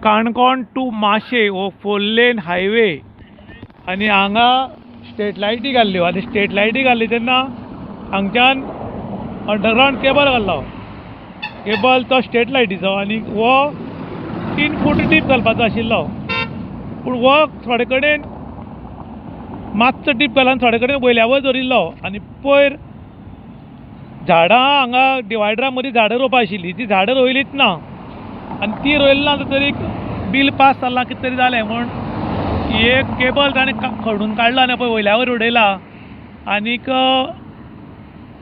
Canacona to माशे हो 4 लेन highway आनी हांगा स्ट्रीट लायटी घाल्ल्यो आनी स्ट्रीट लायटी घाल्ली तेन्ना हांगच्यान अंडरग्रावंड केबल घाल्लो केबल तो स्ट्रीट लायटीचो आनी हो 3 फूट डीप घालपाचो आशिल्लो पूण हो थोडे कडेन मातसो डीप घालून थोडे कडेन वयल्या वयर दवरिल्लो आनी पयर झाडां हांगा डिवायडरा मदीं झाडां रोवपा आशिल्लीं ती झाडां रोयलीच ना आनी ती रोयली ना तरी बील पास जालां कितें तरी जालें म्हूण ही एक केबल ताणें खडून काडला आनी पळय वयल्या वयर उडयला आनीक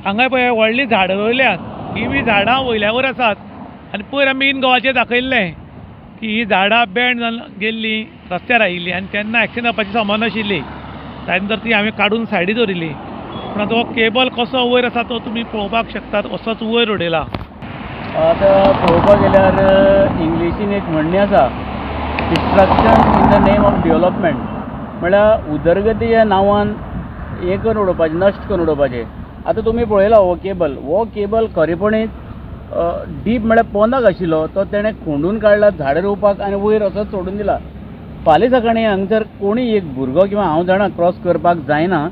हांगा पळय व्हडलीं झाडां रोयल्यात ही बी झाडां वयल्या वयर आसात आनी पयर आमी इन गोवाचेर दाखयल्लें की ही झाडां बँड जावन गेल्लीं रस्त्यार आयिल्लीं आनी तेन्ना एक्सिडेंट जावपाची संभावना आशिल्ली ताजे नंतर ती हांवें काडून सायडीक दवरिल्ली पूण आतां हो केबल कसो वयर आसा तो तुमी पळोवपाक शकतात असोच वयर उडयला. आतां पळोवपाक गेल्यार इंग्लिशीन एक म्हणणी आसा destruction in the name of development म्हळ्यार उदरगती ह्या नांवान हें करून उडोवपाचें नश्ट करून उडोवपाचें. आतां तुमी पळयला हो केबल खरेपणीच डीप म्हळ्यार पोंदाक आशिल्लो तो तेणें खोंडून काडला झाडां रोवपाक आनी वयर असोच सोडून दिला. फाल्यां सकाळीं हांगसर कोणी एक भुरगो किंवा हांव जाणा क्रॉस करपाक जायना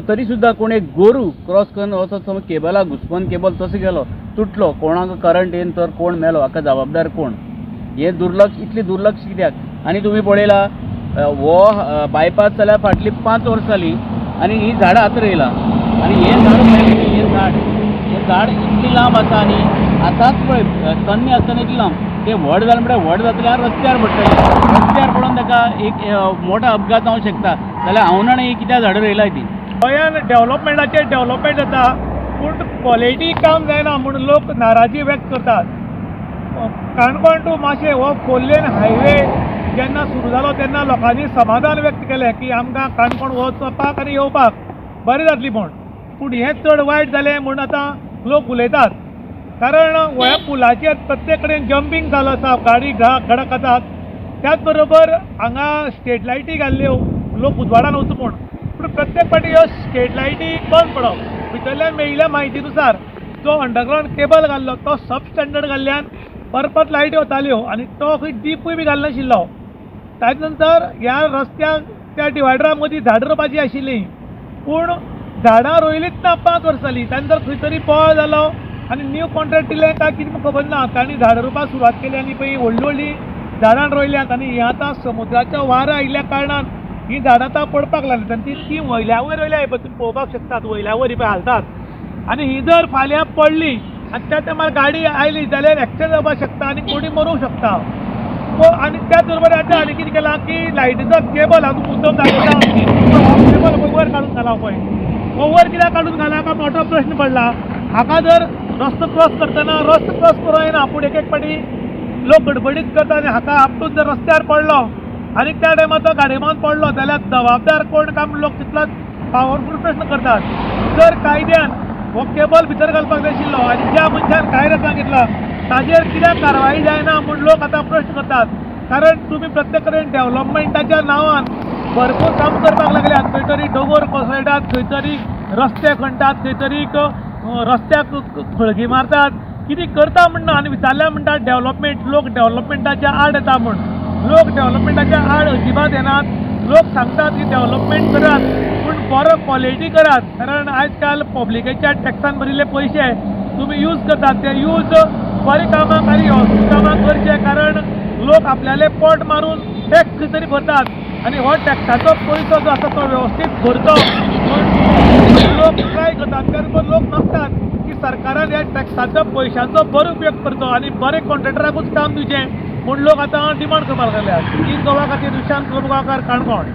तरी सुद्दां कोण एक गोरू क्रॉस करून वचत समज केबलाक घुसपून केबल तसो गेलो तुटलो कोणाक करंट येवन तर कोण मेलो हाका जबाबदार कोण. हे इतलें दुर्लक्ष कित्याक. आनी तुमी पळयला हो बायपास जाल्यार फाटलीं 5 वर्सां जालीं आनी ही झाडां आतां रोयला आनी हें झाड इतली लांब आसा आनी आतांच पळय तन्नी आसतना इतली लांब तें व्हड जालें म्हणल्यार व्हड जातल्यार रस्त्यार पडटलें रस्त्यार पडून ताका एक मोठो अपघात जावंक शकता जाल्यार हांव जाणा ही कित्याक झाडां रोयलाय ती. गोंयान डेव्हलपमेंटाचेर डेव्हलपमेंट जाता पूण क्वॉलिटी काम जायना म्हणून लोक नाराजी व्यक्त करतात. काणकोण टू माशे हो 4 लेन हायवे जेन्ना सुरू जालो तेन्ना लोकांनी समाधान व्यक्त केलें की आमकां काणकोण वचपाक आनी येवपाक बरें जातली म्हूण. पूण हें चड वायट जालें म्हूण आतां लोक उलयतात कारण ह्या पुलाचेर प्रत्येक कडेन जंपींग चालू आसा गाडी घडकातात त्याच बरोबर हांगा स्ट्रीट लायटी घाल्ल्यो लोक उजवाडान वचूं म्हूण पूण प्रत्येक फावटी ह्यो स्ट्रीट लायटी बंद पडप भितरल्यान मेळिल्ल्या म्हायतीनुसार जो अंडरग्रावंड केबल घाल्लो तो सब स्टँडर्ड घाल्ल्यान परपत लायटी वताल्यो आनी तो खंय डीपूय बी घालनाशिल्लो. ताजे नंतर ह्या रस्त्याक त्या डिवायडरा मदीं झाडां रोवपाची आशिल्लीं पूण झाडां रोयलीच ना 5 वर्सां जालीं ताजे नंतर खंय तरी बोवाळ जालो आनी न्यू कॉन्ट्रॅक्ट दिलें काय कितें म्हाका खबर ना तांणी झाडां रोवपाक सुरवात केली आनी पळय व्हडलीं झाडां रोयल्यात आनी हें आतां समुद्राचो वारो आयिल्ल्या कारणान ही झाडां आतां पडपाक लागल्यात आनी ती वयल्या वयर रोयल्या पळय तुमी पळोवपाक शकतात वयल्या वयर पळय हालतात आनी ही जर फाल्यां पडली आनी त्या टायमार गाडी आयली जाल्यार एक्सिडेंट जावपाक शकता आनी कोणी मरूंक शकता. आनी त्याच बरोबर आतां हांवें कितें केलां की लायटीचो केबल हांव मुद्दम दाखयता केबल वयर काडून घाला पळय हो वयर कित्याक काडून घाला काय मोठो प्रश्न पडला. हाका जर रस्तो क्रॉस करतना रस्तो क्रॉस करूं येना पूण एक फावटी लोक गडबडीत करता आनी हाका आपटून जर रस्त्यार पडलो आनी त्या टायमार तो गाडयेमात पडलो जाल्यार जबाबदार कोण काय म्हूण लोक तितलोच पावरफूल प्रश्न करतात. जर कायद्यान हो केबल भितर घालपाक जाय आशिल्लो आनी ज्या मनशान कायदो सांगितला ताजेर कित्याक कारवाई जायना म्हूण लोक आतां प्रश्न करतात. कारण तुमी प्रत्येक कडेन डेव्हलपमेंटाच्या नांवान भरपूर काम करपाक लागल्यात. खंय तरी दोंगर कोसळटात खंय तरी रस्ते खणटात खंय तरी रस्त्याक खळगी मारतात कितें करता म्हणना आनी विचारल्यार म्हणटात डेव्हलपमेंट लोक डेव्हलपमेंटाच्या आड येता म्हूण. लोक डेव्हलपमेंटाच्या आड अजिबात येनात. लोक सांगतात की डेव्हलपमेंट करात पूण बरो क्वॉलिटी करात कारण आयज काल पब्लिकेच्या टॅक्सान भरिल्ले पयशे तुमी यूज करतात ते यूज बरे कामाक आनी हॉस्पिटल कामाक करचे कारण लोक आपल्याले पोट मारून टॅक्स खंय तरी भरतात आनी हो टॅक्साचो पयसो जो आसा तो वेवस्थीत भरचो म्हूण लोक ट्राय करतात. त्याच लोक मागतात की सरकारान ह्या टॅक्साच्या पयशांचो बरो उपयोग करचो आनी बरे कॉन्ट्रॅक्टराकूच काम दिवचें म्हूण लोक आतां डिमांड करपाक लागल्यात. इन गोवा खातीर विशांत गोगावकर काणकोण.